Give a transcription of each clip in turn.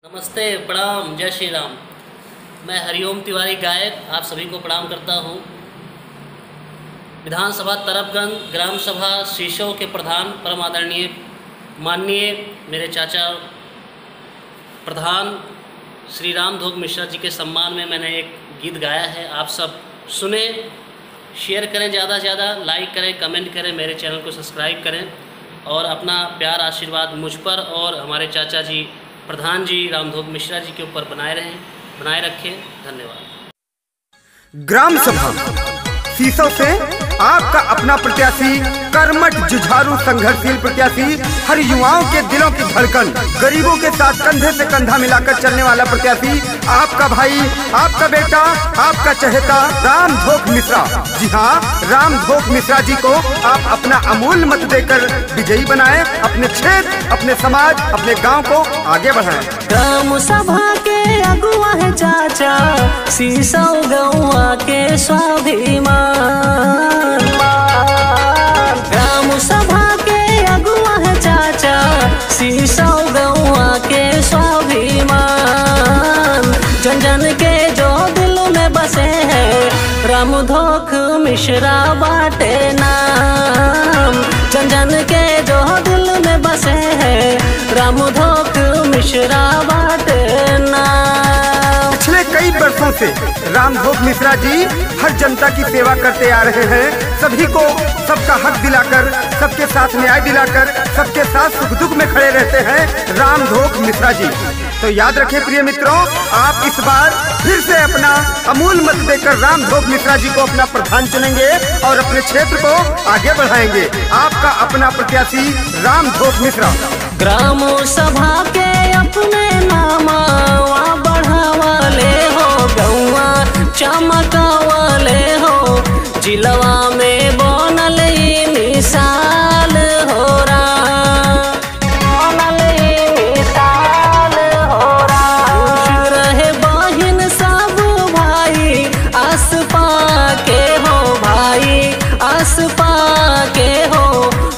नमस्ते, प्रणाम, जय श्री राम। मैं हरिओम तिवारी गायक आप सभी को प्रणाम करता हूँ। विधानसभा तरफगंज ग्राम सभा शीशों के प्रधान परम आदरणीय माननीय मेरे चाचा प्रधान श्री रामधोक मिश्रा जी के सम्मान में मैंने एक गीत गाया है। आप सब सुने, शेयर करें, ज़्यादा से ज़्यादा लाइक करें, कमेंट करें, मेरे चैनल को सब्सक्राइब करें और अपना प्यार आशीर्वाद मुझ पर और हमारे चाचा जी प्रधान जी रामधोक मिश्रा जी के ऊपर बनाए रखें। धन्यवाद। ग्राम सभा शीशों से आपका अपना प्रत्याशी, कर्मठ जुझारू संघर्षशील प्रत्याशी, हर युवाओं के दिलों की धड़कन, गरीबों के साथ कंधे से कंधा मिलाकर चलने वाला प्रत्याशी, आपका भाई, आपका बेटा, आपका चहेता रामधोक मिश्रा। जी हाँ, रामधोक मिश्रा जी को आप अपना अमूल्य मत देकर विजयी बनाएं, अपने क्षेत्र, अपने समाज, अपने गांव को आगे बढ़ाएं। ग्राम सभा के अगुआ है चाचा, शीशों गौआ के स्वाभिमान। ग्राम सभा के अगुआ है चाचा, शीशों गौआ के स्वाभिमान। जन जन के जो दिल में बसे हैं, रामधोक मिश्रा बाटे नाम। जन जन के जो दिल में बसे हैं, रामधोक मिश्रा बाटे नाम। पिछले कई वर्षों से रामधोक मिश्रा जी हर जनता की सेवा करते आ रहे हैं। सभी को सबका हक दिलाकर, सबके साथ न्याय दिलाकर, सबके साथ सुख दुख में खड़े रहते हैं रामधोक मिश्रा जी। तो याद रखें प्रिय मित्रों, आप इस बार फिर से अपना अमूल्य मत देकर रामधोक मिश्रा जी को अपना प्रधान चुनेंगे और अपने क्षेत्र को आगे बढ़ाएंगे। आपका अपना प्रत्याशी रामधोक मिश्रा। ग्राम सभा के अपने नामावा बढ़ावाले हो, गौआ चमकावाले हो, जिलवा में बनल मिसाल हो रहे बहिन सब भाई, आस पाके हो भाई, आस पाके हो,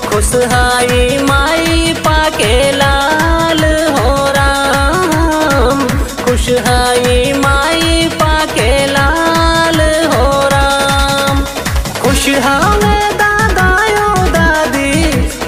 खुशहाई माई पाके लाल हो राम, खुशहाई माई पाके लाल हो राम। खुशहावे दादायो दादी,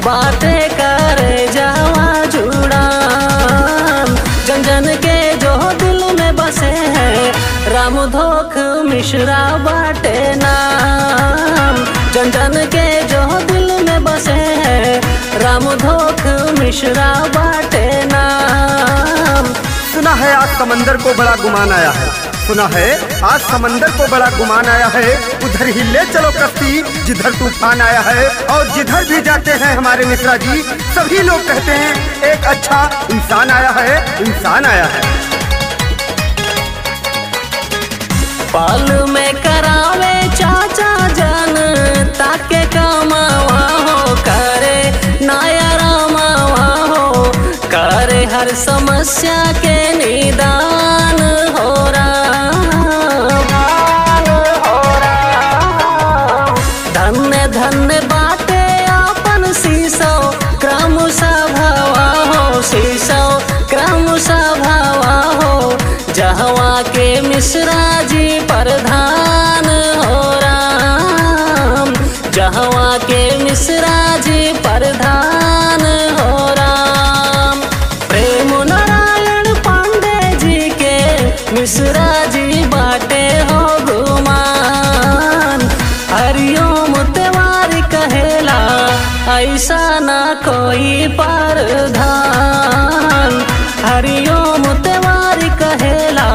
बातें करे जावा जुड़ान। जन जन के जो दिल में बसे हैं, रामधोक मिश्रा बाटे नाम। जन जन के जो दिल में बसे हैं, रामधोक मिश्रा बाटे नाम। सुना है आज समंदर को बड़ा गुमान आया है, सुना है आज समंदर को बड़ा गुमान आया है। उधर ही ले चलो कश्ती जिधर तूफान आया है। और जिधर भी जाते हैं हमारे मिश्रा जी, सभी लोग कहते हैं एक अच्छा इंसान आया है, इंसान आया है। पाल में करावे चाचा जन ताके कमावा हो, करे नाया रामावा हो, करे हर समस्या के निदान हो राम। धन्य धन्य बाटे आपन शीशों ग्राम सभावा हो, शीशों ग्राम सभावा हो, जहवा के मिश्रा जी प्रधान हो राम, जहवा के मिश्रा जी प्रधान हो राम। प्रेम नारायण पांडे जी के मिश्रा जी बाटे हो गुमान। हरिओम तिवारी कहेला ऐसा ना कोई प्रधान। हरिओम तिवारी कहेला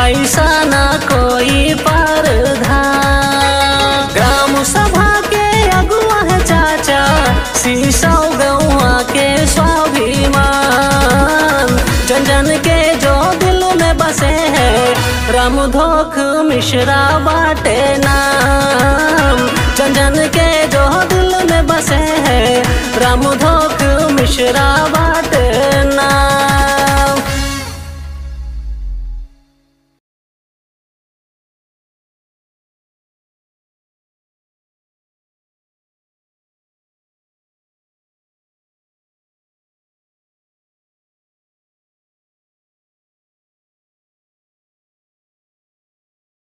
ऐसा ना कोई प्रधान। ग्राम सभा के अगुआ है चाचा, शीशों गौआ के स्वाभिमान। जन जन के जो दिल में बसे हैं, रामधोक मिश्रा बाटे नाम। जन जन के जो दिल में बसे हैं, रामधोक मिश्रा बाटे